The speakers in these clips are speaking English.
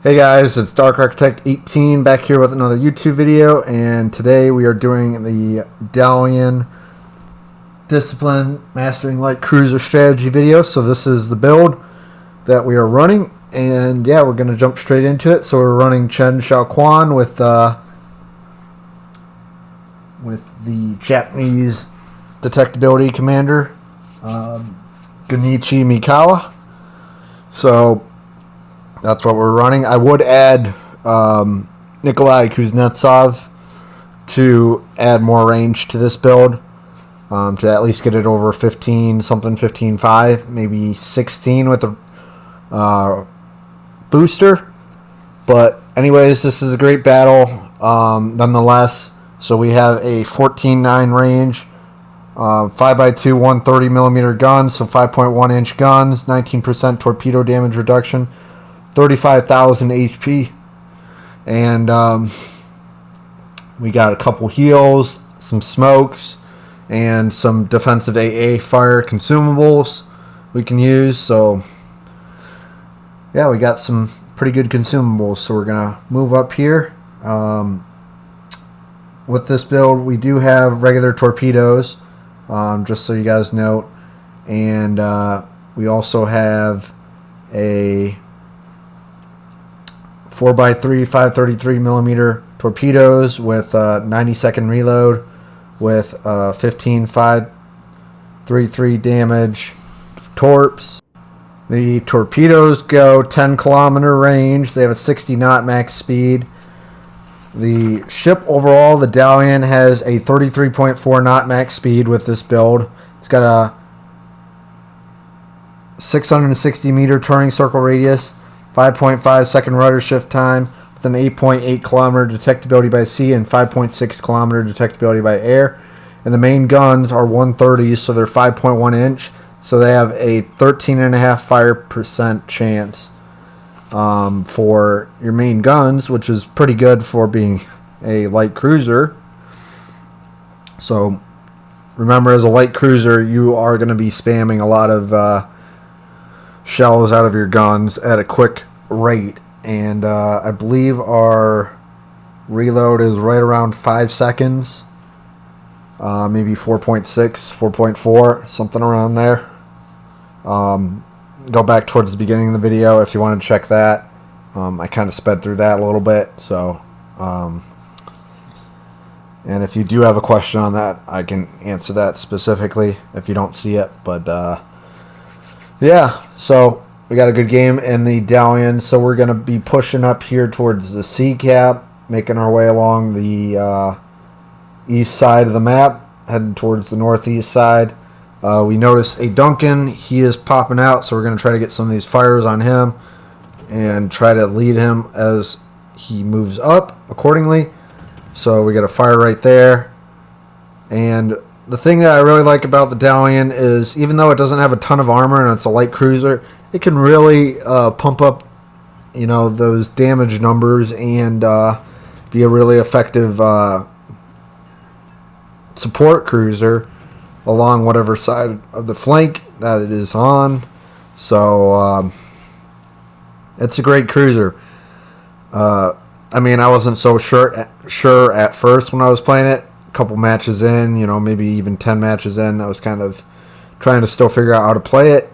Hey guys, it's Dark Architect 18 back here with another YouTube video, and today we are doing the Dalian Discipline Mastering Light Cruiser Strategy video. So this is the build that we are running, and yeah, we're going to jump straight into it. So we're running Chen Shaoquan with the Japanese Detectability Commander, Gunichi Mikawa. So that's what we're running. I would add Nikolai Kuznetsov to add more range to this build, to at least get it over 15 something, 15.5, maybe 16 with a booster. But anyways, this is a great battle nonetheless. So we have a 14.9 range, 5x2 130 millimeter guns, so 5.1 inch guns, 19% torpedo damage reduction, 35,000 HP, and we got a couple heals, some smokes, and some defensive AA fire consumables we can use. So yeah, we got some pretty good consumables. So we're gonna move up here. With this build, we do have regular torpedoes, just so you guys know, and we also have a 4x3 533 millimeter torpedoes with 90-second reload with 15 533 damage torps. The torpedoes go 10-kilometer range. They have a 60 knot max speed. The ship overall, the Dalian, has a 33.4 knot max speed with this build. It's got a 660 meter turning circle radius, 5.5 second rudder shift time, with an 8.8 kilometer detectability by sea and 5.6 kilometer detectability by air. And the main guns are 130s, so they're 5.1 inch. So they have a 13.5 fire percent chance for your main guns, which is pretty good for being a light cruiser. So remember, as a light cruiser, you are going to be spamming a lot of shells out of your guns at a quick rate, and I believe our reload is right around 5 seconds, maybe 4.6, 4.4, something around there. Go back towards the beginning of the video if you want to check that. I kind of sped through that a little bit, so and if you do have a question on that, I can answer that specifically if you don't see it. But yeah, so we got a good game in the Dalian. So we're going to be pushing up here towards the sea cap, making our way along the east side of the map, heading towards the northeast side. We notice a Duncan. He is popping out, so we're going to try to get some of these fires on him and try to lead him as he moves up accordingly. So we got a fire right there. And the thing that I really like about the Dalian is, even though it doesn't have a ton of armor and it's a light cruiser, it can really pump up, those damage numbers and be a really effective support cruiser along whatever side of the flank that it is on. So it's a great cruiser. I mean, I wasn't so sure at first when I was playing it. A couple matches in, maybe even 10 matches in, I was kind of trying to still figure out how to play it.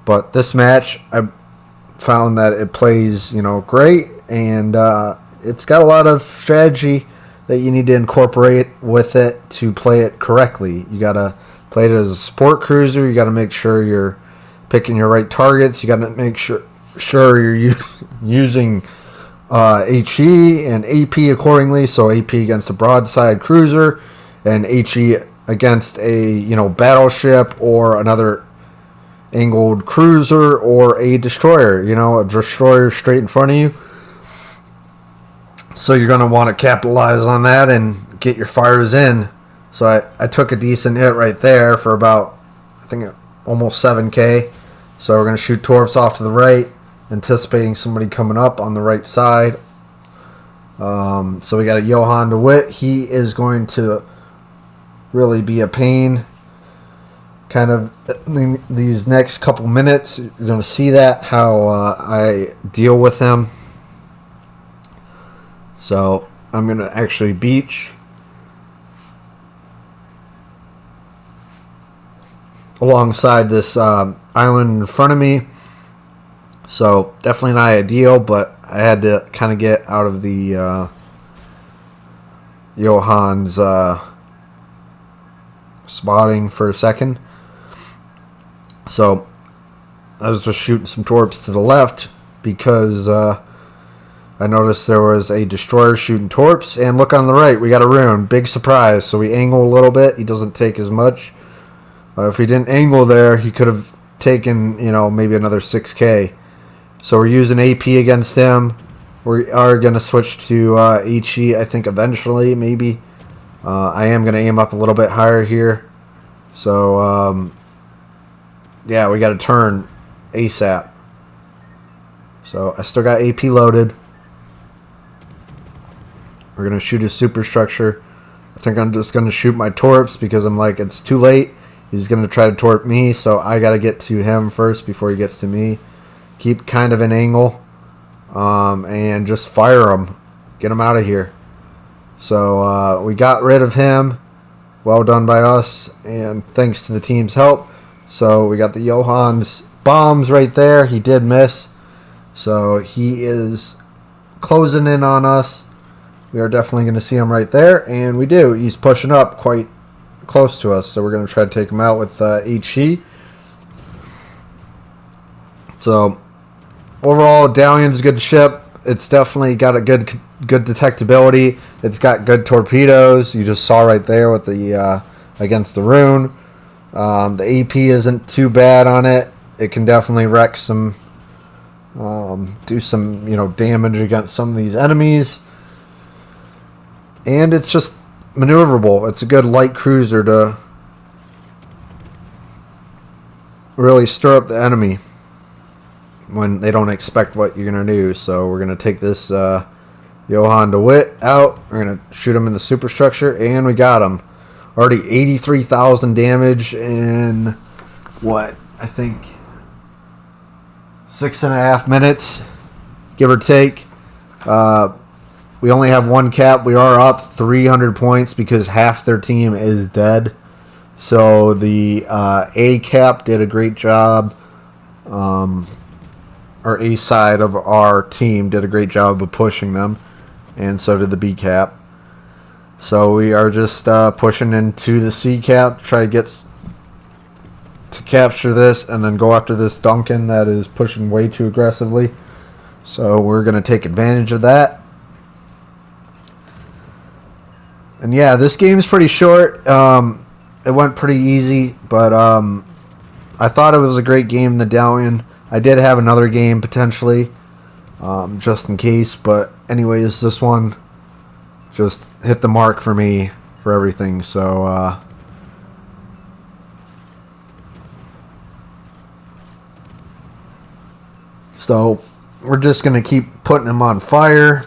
But this match, I found that it plays, great, and it's got a lot of strategy that you need to incorporate with it to play it correctly. You gotta play it as a support cruiser. You gotta make sure you're picking your right targets. You gotta make sure you're using HE and AP accordingly. So AP against a broadside cruiser, and HE against a battleship or another angled cruiser or a destroyer. A destroyer straight in front of you. So you're going to want to capitalize on that and get your fires in. So I took a decent hit right there for about, I think, almost 7K. So we're going to shoot torps off to the right, anticipating somebody coming up on the right side. So we got a Johan DeWitt. He is going to really be a pain kind of these next couple minutes. You're going to see that, how I deal with him. So I'm going to actually beach alongside this island in front of me. So definitely not ideal, but I had to kind of get out of the Johan's spotting for a second. So I was just shooting some torps to the left because I noticed there was a destroyer shooting torps. And look on the right, we got a rune. Big surprise. So we angle a little bit. He doesn't take as much. If he didn't angle there, he could have taken, maybe another 6K. So we're using AP against him. We are going to switch to HE, I think, eventually, maybe. I am going to aim up a little bit higher here. So, yeah, we got to turn ASAP. So I still got AP loaded. We're going to shoot his superstructure. I think I'm just going to shoot my torps because I'm like, it's too late. He's going to try to torp me, so I got to get to him first before he gets to me. Keep kind of an angle, and just fire him. Get him out of here. So we got rid of him. Well done by us, and thanks to the team's help. So we got the Johan's bombs right there. He did miss. So he is closing in on us. We are definitely going to see him right there, and we do. He's pushing up quite close to us, so we're going to try to take him out with HE. So overall, Dalian's a good ship. It's definitely got a good detectability. It's got good torpedoes. You just saw right there with the against the rune. The AP isn't too bad on it. It can definitely wreck some, do some damage against some of these enemies. And it's just maneuverable. It's a good light cruiser to really stir up the enemy when they don't expect what you're going to do. So we're going to take this Johan DeWitt out. We're going to shoot him in the superstructure, and we got him. Already 83,000 damage in, what, I think 6.5 minutes, give or take. We only have one cap. We are up 300 points because half their team is dead. So the A cap did a great job. Or A side of our team did a great job of pushing them. And so did the B cap. So we are just pushing into the C cap to try to capture this and then go after this Duncan that is pushing way too aggressively. So we're going to take advantage of that. And yeah, this game is pretty short. It went pretty easy, but I thought it was a great game, the Dalian. I did have another game potentially, just in case. But anyways, this one just hit the mark for me for everything. So we're just going to keep putting them on fire.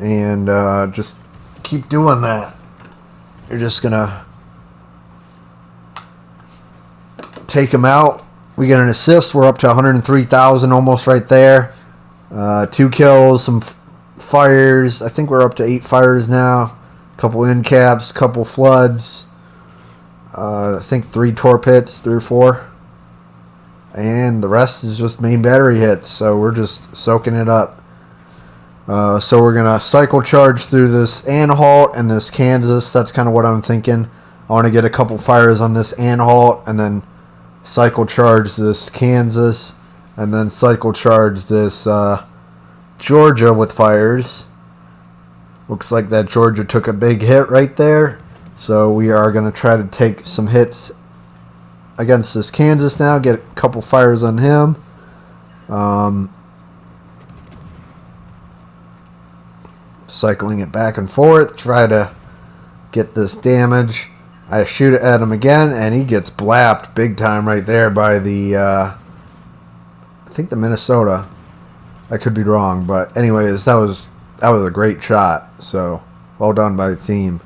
And just keep doing that. You're just going to take them out. We get an assist. We're up to 103,000 almost right there. 2 kills, some fires. I think we're up to 8 fires now. A couple end caps, couple floods. I think 3 torp hits, 3 or 4. And the rest is just main battery hits. So we're just soaking it up. So we're going to cycle charge through this Anhalt and this Kansas. That's kind of what I'm thinking. I want to get a couple fires on this Anhalt and then cycle charge this Kansas and then cycle charge this Georgia with fires. Looks like that Georgia took a big hit right there. So we are going to try to take some hits against this Kansas now. Get a couple fires on him. Cycling it back and forth, try to get this damage. I shoot it at him again, and he gets blapped big time right there by the, I think the Minnesota. I could be wrong, but anyways, that was a great shot. So well done by the team.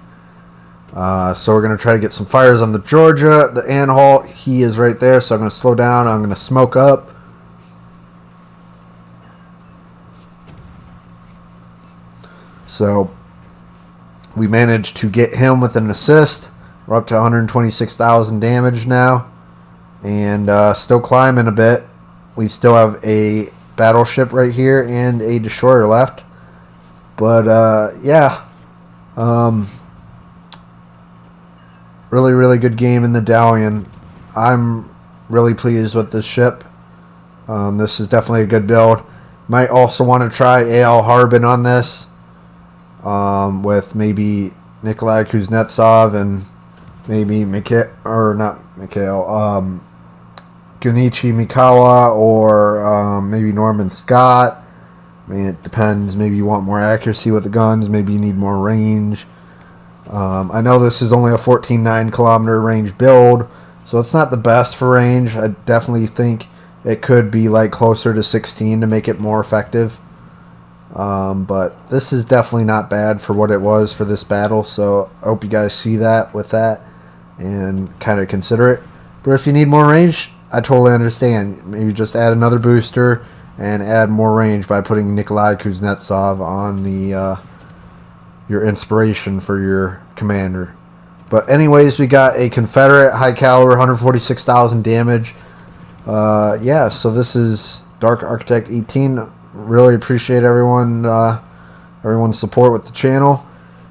So we're gonna try to get some fires on the Georgia, the Anhalt. He is right there, so I'm gonna slow down. I'm gonna smoke up. So we managed to get him with an assist. We're up to 126,000 damage now, and still climbing a bit. We still have a battleship right here and a destroyer left. But yeah, really, really good game in the Dalian. I'm really pleased with this ship. This is definitely a good build. Might also want to try A.L. Harbin on this, with maybe Nikolai Kuznetsov and maybe Gunichi Mikawa, or maybe Norman Scott. I mean, it depends. Maybe you want more accuracy with the guns. Maybe you need more range. I know this is only a 14.9 kilometer range build, so it's not the best for range. I definitely think it could be like closer to 16 to make it more effective. But this is definitely not bad for what it was for this battle, so I hope you guys see that with that and kind of consider it. But if you need more range, I totally understand. Maybe just add another booster and add more range by putting Nikolai Kuznetsov on the your inspiration for your commander. But anyways, we got a Confederate high caliber, 146,000 damage. Yeah, so this is Dark Architect 18. Really appreciate everyone's support with the channel.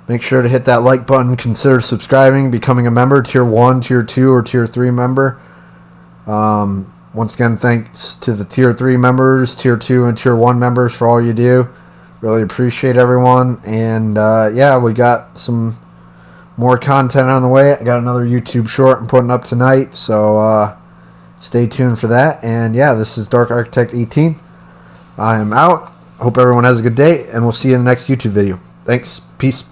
Make sure to hit that like button. Consider subscribing, becoming a member, tier 1, tier 2, or tier 3 member. Once again, thanks to the tier 3 members, tier 2, and tier 1 members for all you do. Really appreciate everyone. And yeah, we got some more content on the way. I got another YouTube short I'm putting up tonight, so stay tuned for that. And yeah, this is Dark Architect 18. I am out. Hope everyone has a good day, and we'll see you in the next YouTube video. Thanks. Peace.